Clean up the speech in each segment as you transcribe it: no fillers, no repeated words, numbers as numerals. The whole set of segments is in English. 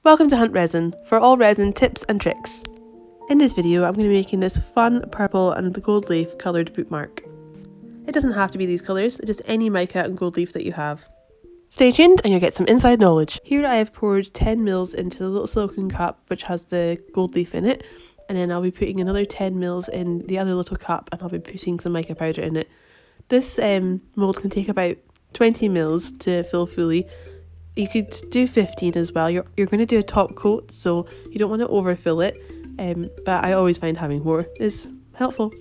Welcome to Hunt Resin, for all resin tips and tricks. In this video I'm going to be making this fun purple and gold leaf coloured bookmark. It doesn't have to be these colours, just any mica and gold leaf that you have. Stay tuned and you'll get some inside knowledge. Here I have poured 10 ml into the little silicone cup which has the gold leaf in it, and then I'll be putting another 10 ml in the other little cup and I'll be putting some mica powder in it. This mould can take about 20 ml to fill fully. You could do 15 as well. You're going to do a top coat, so you don't want to overfill it, but I always find having more is helpful.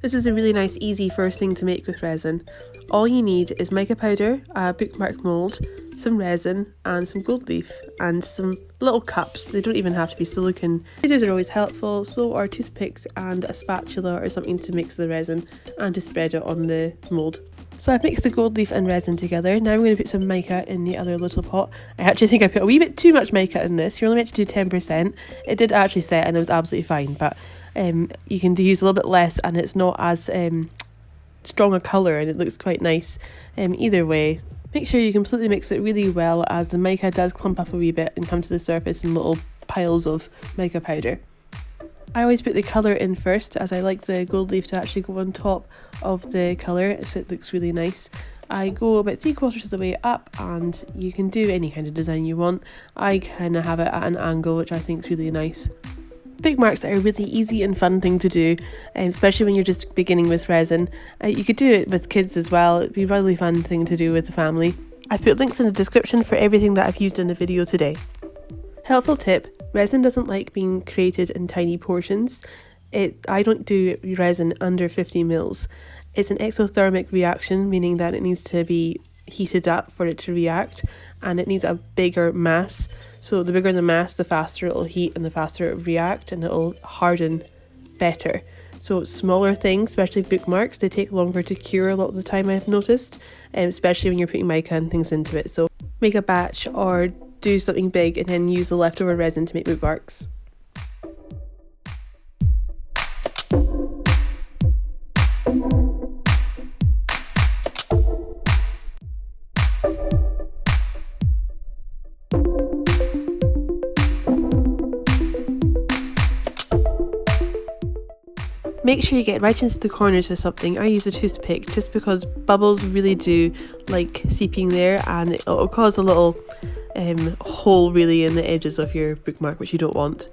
This is a really nice easy first thing to make with resin. All you need is mica powder, a bookmark mould, some resin and some gold leaf and some little cups. They don't even have to be silicone. Tweezers are always helpful, so are toothpicks and a spatula or something to mix the resin and to spread it on the mould. So I've mixed the gold leaf and resin together. Now I'm going to put some mica in the other little pot. I actually think I put a wee bit too much mica in this. You're only meant to do 10%. It did actually set and it was absolutely fine, but you can use a little bit less and it's not as strong a colour and it looks quite nice. Either way, make sure you completely mix it really well, as the mica does clump up a wee bit and come to the surface in little piles of mica powder. I always put the colour in first, as I like the gold leaf to actually go on top of the colour so it looks really nice. I go about 3/4 of the way up, and you can do any kind of design you want. I kind of have it at an angle, which I think is really nice. Bookmarks are a really easy and fun thing to do, especially when you're just beginning with resin. You could do it with kids as well. It'd be a really fun thing to do with the family. I put links in the description for everything that I've used in the video today. Helpful tip: resin doesn't like being created in tiny portions. I don't do resin under 50 ml. It's an exothermic reaction, meaning that it needs to be heated up for it to react, and it needs a bigger mass. So the bigger the mass, the faster it'll heat and the faster it'll react, and it'll harden better. So smaller things, especially bookmarks, they take longer to cure a lot of the time, I've noticed, especially when you're putting mica and things into it. So make a batch or do something big and then use the leftover resin to make bookmarks. Make sure you get right into the corners with something. I use a toothpick just because bubbles really do like seeping there, and it'll cause a little hole really in the edges of your bookmark, which you don't want.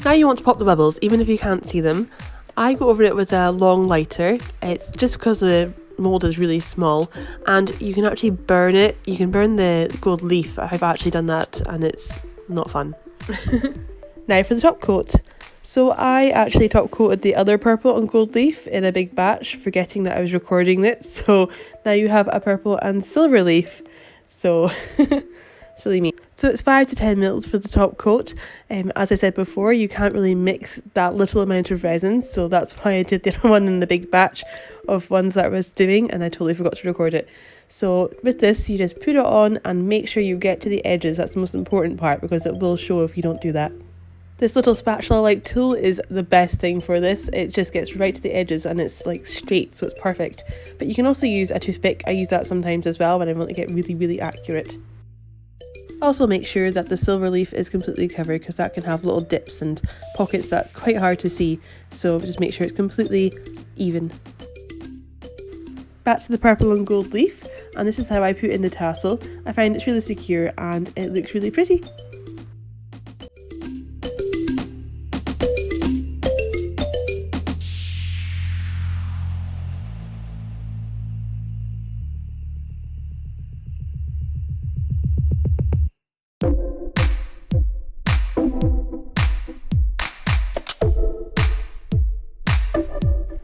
Now you want to pop the bubbles, even if you can't see them. I go over it with a long lighter. It's just because the mould is really small and you can actually burn it. You can burn the gold leaf. I've actually done that and it's not fun. Now for the top coat. So I actually top coated the other purple and gold leaf in a big batch, forgetting that I was recording it. So now you have a purple and silver leaf. So silly me. So it's 5 to 10 ml for the top coat. As I said before, you can't really mix that little amount of resin, so that's why I did the other one in the big batch of ones that I was doing, and I totally forgot to record it. So with this, you just put it on and make sure you get to the edges. That's the most important part, because it will show if you don't do that. This little spatula-like tool is the best thing for this. It just gets right to the edges and it's like straight, so it's perfect. But you can also use a toothpick. I use that sometimes as well when I want to get really, really accurate. Also make sure that the silver leaf is completely covered, because that can have little dips and pockets that's quite hard to see. So just make sure it's completely even. Back to the purple and gold leaf, and this is how I put in the tassel. I find it's really secure and it looks really pretty.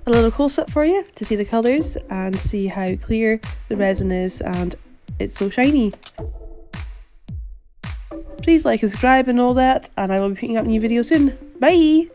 A little close-up for you to see the colours and see how clear the resin is, and it's so shiny. Please like and subscribe and all that, and I will be putting up a new video soon. Bye!